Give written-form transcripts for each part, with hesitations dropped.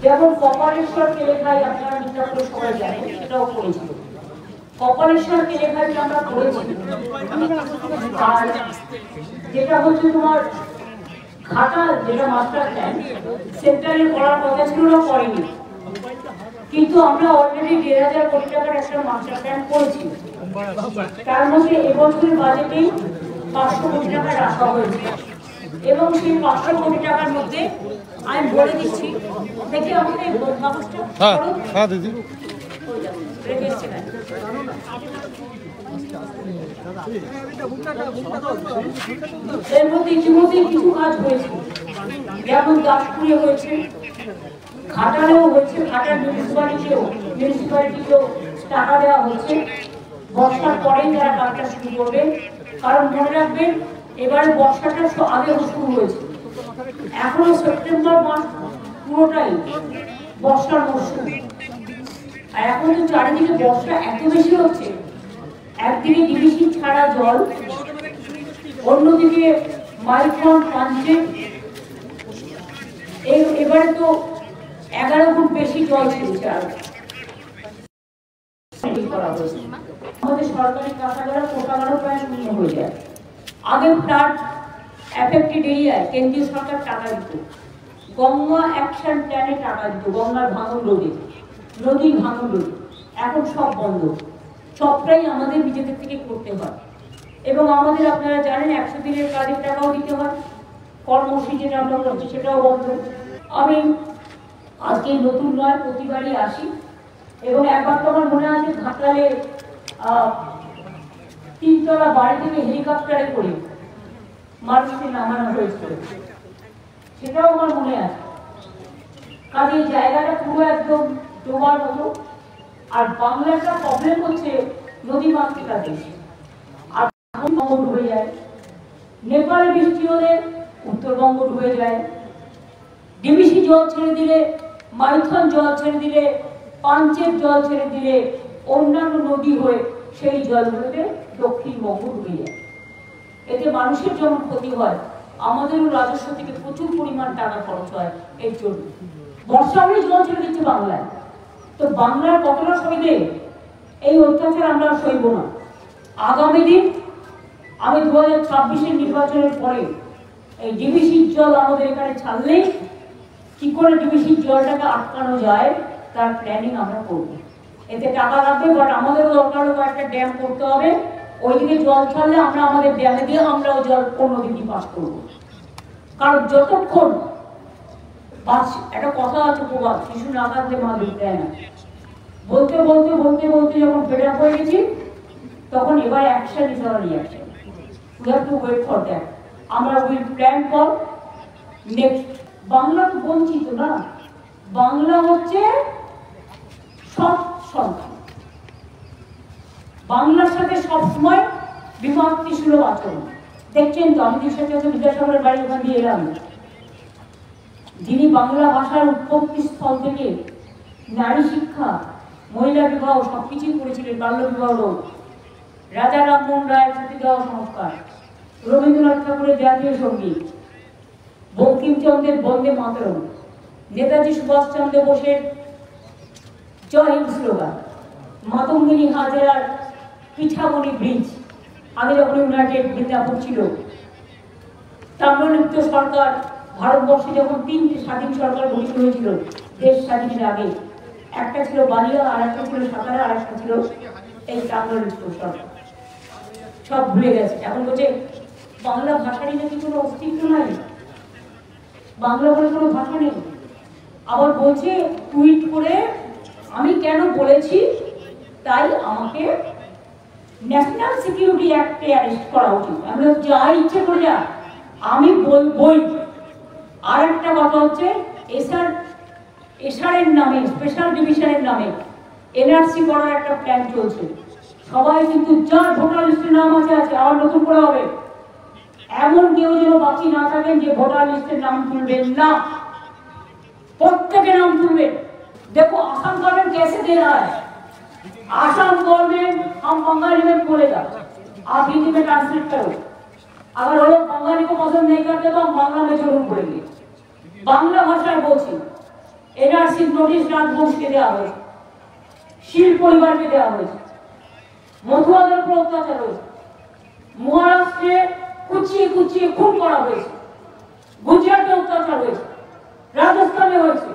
যেমন কপালেশ্বর কেলেখাই আপনারা নিন্দা করে সবাই জানেন, সেটাও করেছিল। কপালেশ্বর কেলেখাই আমরা করেছি। আর যেটা হচ্ছে তোমার ঘাটাল, যেটা মাস্টার প্ল্যান সেন্টারে করার কথা ছিল না, করেনি। কিন্তু আমরা অলরেডি 1,500 কোটি টাকার একটা মাস্টার প্ল্যান করেছি। তার মধ্যে এবছরের বাজেটেই 500 কোটি টাকা রাখা হয়েছে এবং সেই 500 কোটি টাকার মধ্যে আমি বলে দিচ্ছি, দেখি আমাকে কাগজটা দিদি এর মধ্যে ইতিমধ্যে কিছু কাজ হয়েছে, যেমন দাসপুরে হয়েছে, ঘাটালেও হয়েছে, ঘাটাল মিউনিসিপ্যালিটিকেও টাকা দেওয়া হচ্ছে। বর্ষার পরেই তারা কাজটা শুরু করবে, কারণ মনে রাখবেন এবারে বর্ষাটা আগে শুরু হয়েছে, এখনো সেপ্টেম্বর মাস পুরোটাই বর্ষার মরশুম। আর এখন তো চারিদিকে বর্ষা এত বেশি হচ্ছে, একদিকে ডিবিসি ছাড়া জল, অন্যদিকে মাইথন পাঞ্চে এবারে তো 11 ফুট বেশি জল ছেড়েছে। আর আমাদের সরকারি কাঁচাগাড়া কোটাগাড়া প্রায় শূন্য হয়ে যায়। আগে ফ্লাড এফেক্টেড এরিয়ায় কেন্দ্রীয় সরকার টাকা দিত, গঙ্গা অ্যাকশন প্ল্যানে টাকা দিত, গঙ্গার ভাঙন রোধে, নদীর ভাঙন রোধে। এখন সব বন্ধ, সবটাই আমাদের নিজেদের থেকে করতে হয়। এবং আমাদের আপনারা জানেন 100 দিনের কাজের টাকাও দিতে হয়, কর্মসূচি যেটা আমরা করছি সেটাও বন্ধ। আমি আজকে নতুন নয়, প্রতিবারই আসি এবং একবার তো আমার মনে আছে ঘাটালে 3 তলা বাড়ি থেকে হেলিকপ্টারে করে মানুষকে নামানো হয়েছিল, সেটাও আমার মনে আছে। কাজে এই জায়গাটা পুরো একদম ডোবার মতো। আর বাংলাটা প্রবলেম হচ্ছে নদী মাতৃকা দেশ, আর বঙ্গ ডুবে যায়, নেপালে বৃষ্টি হলে উত্তরবঙ্গ ডুবে যায়, ডিবিসি জল ছেড়ে দিলে, মাইথন জল ছেড়ে দিলে, পাঞ্চের জল ছেড়ে দিলে, অন্যান্য নদী হয়ে সেই জলগুলোতে দক্ষিণবঙ্গ ডুবে যায়। এতে মানুষের যেমন ক্ষতি হয়, আমাদেরও রাজস্ব থেকে প্রচুর পরিমাণ টাকা খরচ হয় এর জন্য। বর্ষা হলে জল ছেড়ে দিচ্ছে বাংলায়, তো বাংলার কতটা সইবে? এই অত্যাচার আমরা সইব না। আগামী দিন আমি 2026-এর নির্বাচনের পরে এই ডিবিসির জল আমাদের এখানে ছাড়লেই কি করে ডিবিসির জলটাকে আটকানো যায় তার প্ল্যানিং আমরা করব। এতে টাকা লাগবে, বাট আমাদেরও দরকার হলে কয়েকটা ড্যাম করতে হবে। ওইদিকে জল ছাড়লে আমরা আমাদের ড্যামে দিয়ে আমরাও জল অন্যদিকে পাস করবো। কারণ যতক্ষণ একটা কথা আছে, প্রবাদ, শিশু না কাঁদলে মা দুধ দেয় না। বলতে বলতে বলতে বলতে যখন ফেড আপ হয়ে গেছি, তখন এবার action is our reaction. We have to wait for that. আমরা will plan for next. Bangla তো বঞ্চিত না, বাংলা হচ্ছে সব সংখ্যা। বাংলার সাথে সবসময় বিভক্তি সুলভ আচরণ। দেখছেন তো, আমি সাথে বিদ্যাসাগরের বাড়ি ওখান দিয়ে এলাম, যিনি বাংলা ভাষার উৎপত্তি স্থল থেকে নারী শিক্ষা, মহিলা বিবাহ সবকিছুই করেছিলেন, বাল্য বিবাহ রোধ, রাজা রামমোহন রায়ের সতীদাহ সংস্কার, রবীন্দ্রনাথ ঠাকুরের জাতীয় সঙ্গীত, বঙ্কিমচন্দ্রের বন্দে মাতরম, নেতাজি সুভাষচন্দ্র বোসের জয় হিন্দ স্লোগান, মাতঙ্গিনী হাজরার পিঠামণি ব্রিজ, আগে যখন ইউনাইটেড বৃন্দাবন ছিল, তাম্রলিপ্ত সরকার, ভারতবর্ষে যখন 3টে স্বাধীন সরকার গঠিত হয়েছিল দেশ স্বাধীনের আগে, একটা ছিল বালিয়া, আর একটা ছিল সাতারা, আর একটা ছিল এই তাম্রলিপ্ত সরকার। সব ভুলে গেছে। এখন বলছে বাংলা ভাষারই নাকি কোনো অস্তিত্ব নাই, বাংলা বলে কোনো ভাষা নেই। আবার বলছে টুইট করে আমি কেন বলেছি তাই আমাকে ন্যাশনাল সিকিউরিটি অ্যাক্টে অ্যারেস্ট করা উচিত। আমি যা ইচ্ছে করে যা, আমি বলবই। আর একটা কথা হচ্ছে এসআরের নামে, স্পেশাল ডিভিশনের নামে এনআরসি করার একটা প্ল্যান চলছে। সবাই কিন্তু যার ভোটার লিস্টের নাম আছে আবার নতুন করে হবে। এমন কেউ যেন বাকি না থাকেন যে ভোটার লিস্টের নাম তুলবেন না, প্রত্যেকের নাম তুলবেন। देखो असम गवर्नमेंट कैसे दे रहा है, असम गवर्नमेंट हम बंगाली में बोलेगा, आप हिंदी में ट्रांसलेट करो। अगर वो लोग बंगाली को पसंद नहीं करते तो हम बांग्ला में जरूर पढ़ेंगे। बांग्ला भाषाয় বলছি এনআরসি নোটিশ রাজবংশকে দেওয়া হয়েছে, শীল পরিবারকে দেওয়া হয়েছে, মধুয়াদের উপর অত্যাচার হয়েছে, মহারাষ্ট্রে কুচিয়ে কুচিয়ে খুন করা হয়েছে, গুজরাটে অত্যাচার হয়েছে, রাজস্থানে হয়েছে,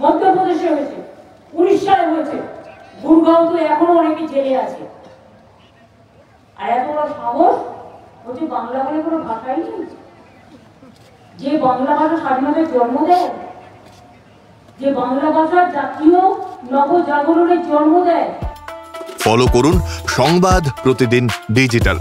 মধ্যপ্রদেশে হয়েছে, উড়িষ্যায় হয়েছে, গুরগাঁও তো এখনো অনেকে জেলে আছে। আর এত বড় সাহস বলছে বাংলা বলে কোনো ভাষাই নেই। যে বাংলা ভাষা স্বাধীনতার জন্ম দেয়, যে বাংলা ভাষা জাতীয় নবজাগরণের জন্ম দেয়। ফলো করুন সংবাদ প্রতিদিন ডিজিটাল।